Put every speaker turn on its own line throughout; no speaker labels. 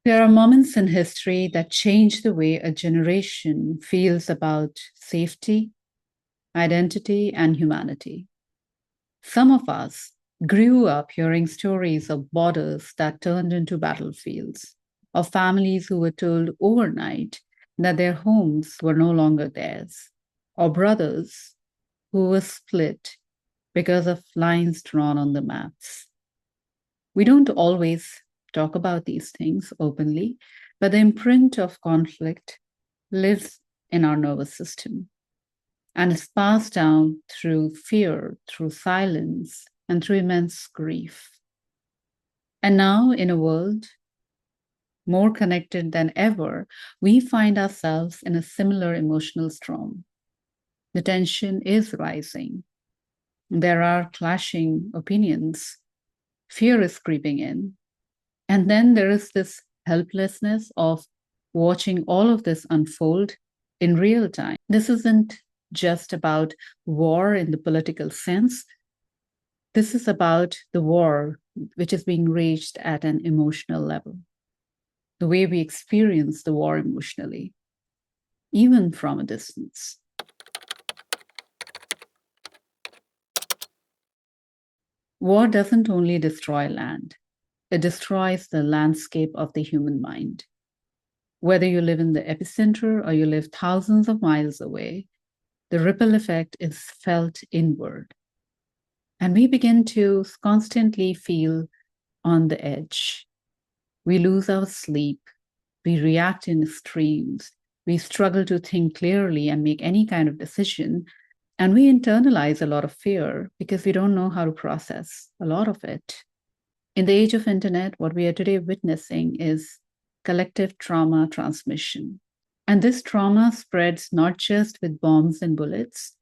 There are moments in history that change the way a generation feels about safety, identity, and humanity. Some of us grew up hearing stories of borders that turned into battlefields, of families who were told overnight that their homes were no longer theirs, or brothers who were split because of lines drawn on the maps. We don't always talk about these things openly, but the imprint of conflict lives in our nervous system and is passed down through fear, through silence, and through immense grief. And now, in a world more connected than ever, we find ourselves in a similar emotional storm. The tension is rising. There are clashing opinions. Fear is creeping in. And then there is this helplessness of watching all of this unfold in real time. This isn't just about war in the political sense. This is about the war which is being waged at an emotional level, the way we experience the war emotionally, even from a distance. War doesn't only destroy land, it destroys the landscape of the human mind. Whether you live in the epicenter or you live thousands of miles away, the ripple effect is felt inward. And we begin to constantly feel on the edge. We lose our sleep. We react in extremes. We struggle to think clearly and make any kind of decision. And we internalize a lot of fear because we don't know how to process a lot of it. In the age of internet, what we are today witnessing is collective trauma transmission. And this trauma spreads not just with bombs and bullets,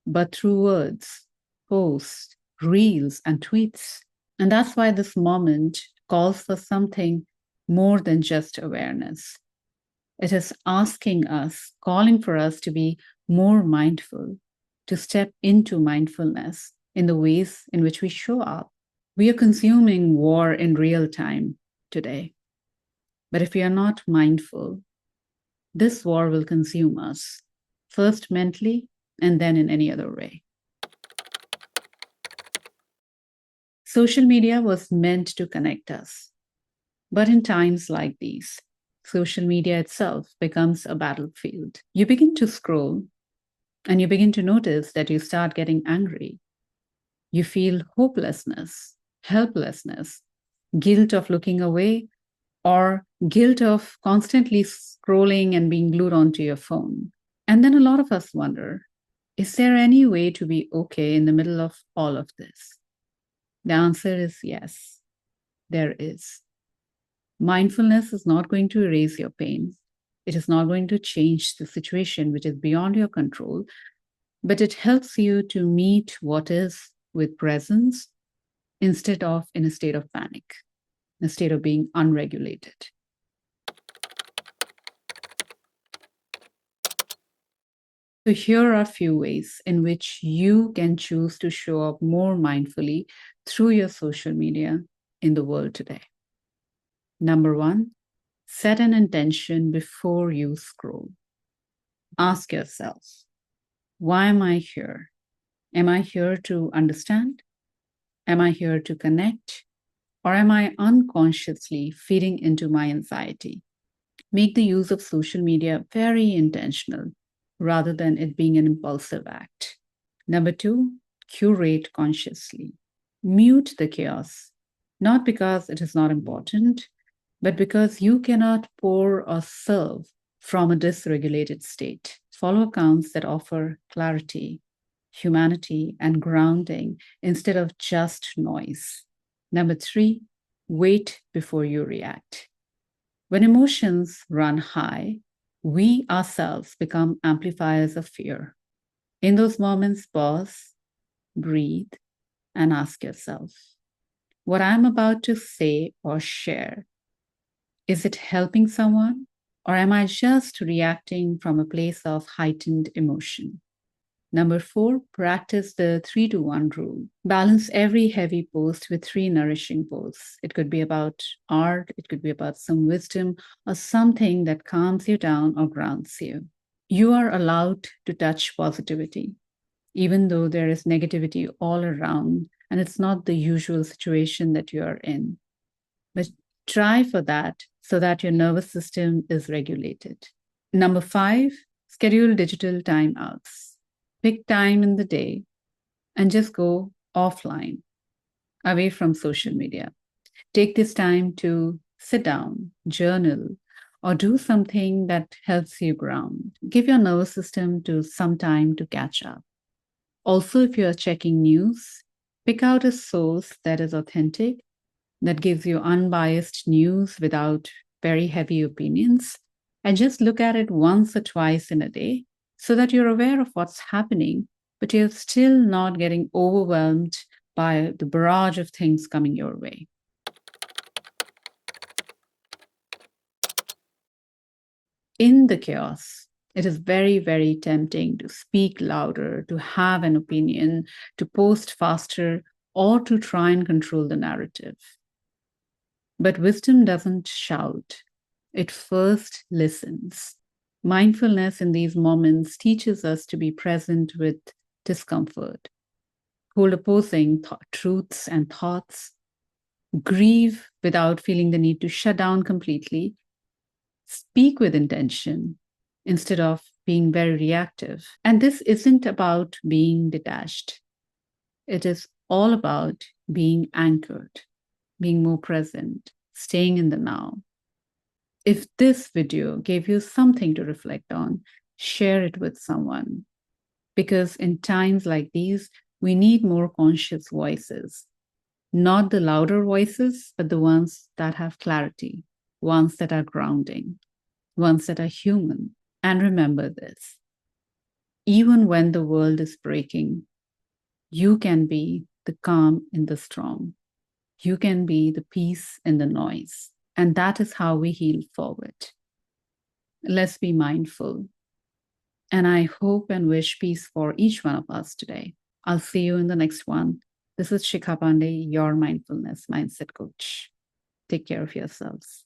but through words, posts, reels, and tweets. And that's why this moment calls for something more than just awareness. It is asking us, calling for us to be more mindful, to step into mindfulness in the ways in which we show up. We are consuming war in real time today. But if we are not mindful, this war will consume us, first mentally and then in any other way. Social media was meant to connect us. But in times like these, social media itself becomes a battlefield. You begin to scroll and you begin to notice that you start getting angry. You feel hopelessness, helplessness, guilt of looking away, or guilt of constantly scrolling and being glued onto your phone. And then a lot of us wonder, is there any way to be okay in the middle of all of this? The answer is yes, there is. Mindfulness is not going to erase your pain. It is not going to change the situation which is beyond your control, but it helps you to meet what is with presence instead of in a state of panic, in a state of being unregulated. So here are a few ways in which you can choose to show up more mindfully through your social media in the world today. Number one, set an intention before you scroll. Ask yourself, why am I here? Am I here to understand? Am I here to connect? Or am I unconsciously feeding into my anxiety? Make the use of social media very intentional rather than it being an impulsive act. Number two, curate consciously. Mute the chaos, not because it is not important, but because you cannot pour or serve from a dysregulated state. Follow accounts that offer clarity, humanity, and grounding instead of just noise. Number three, wait before you react. When emotions run high, we ourselves become amplifiers of fear. In those moments, pause, breathe, and ask yourself, what I'm about to say or share, is it helping someone? Or am I just reacting from a place of heightened emotion? Number 4, practice the 3 to 1 rule. Balance every heavy post with 3 nourishing posts. It could be about art, it could be about some wisdom, or something that calms you down or grounds you. You are allowed to touch positivity, even though there is negativity all around and it's not the usual situation that you are in. But try for that so that your nervous system is regulated. Number 5, schedule digital timeouts. Pick time in the day and just go offline, away from social media. Take this time to sit down, journal, or do something that helps you ground. Give your nervous system to some time to catch up. Also, if you are checking news, pick out a source that is authentic, that gives you unbiased news without very heavy opinions, and just look at it once or twice in a day so that you're aware of what's happening, but you're still not getting overwhelmed by the barrage of things coming your way. In the chaos, it is very, very tempting to speak louder, to have an opinion, to post faster, or to try and control the narrative. But wisdom doesn't shout, it first listens. Mindfulness in these moments teaches us to be present with discomfort, hold opposing truths and thoughts, grieve without feeling the need to shut down completely, speak with intention instead of being very reactive. And this isn't about being detached, it is all about being anchored, being more present, staying in the now. If this video gave you something to reflect on, share it with someone. Because in times like these, we need more conscious voices. Not the louder voices, but the ones that have clarity, ones that are grounding, ones that are human. And remember this, even when the world is breaking, you can be the calm in the storm. You can be the peace in the noise. And that is how we heal forward. Let's be mindful. And I hope and wish peace for each one of us today. I'll see you in the next one. This is Shikha Pandey, your Mindfulness Mindset Coach. Take care of yourselves.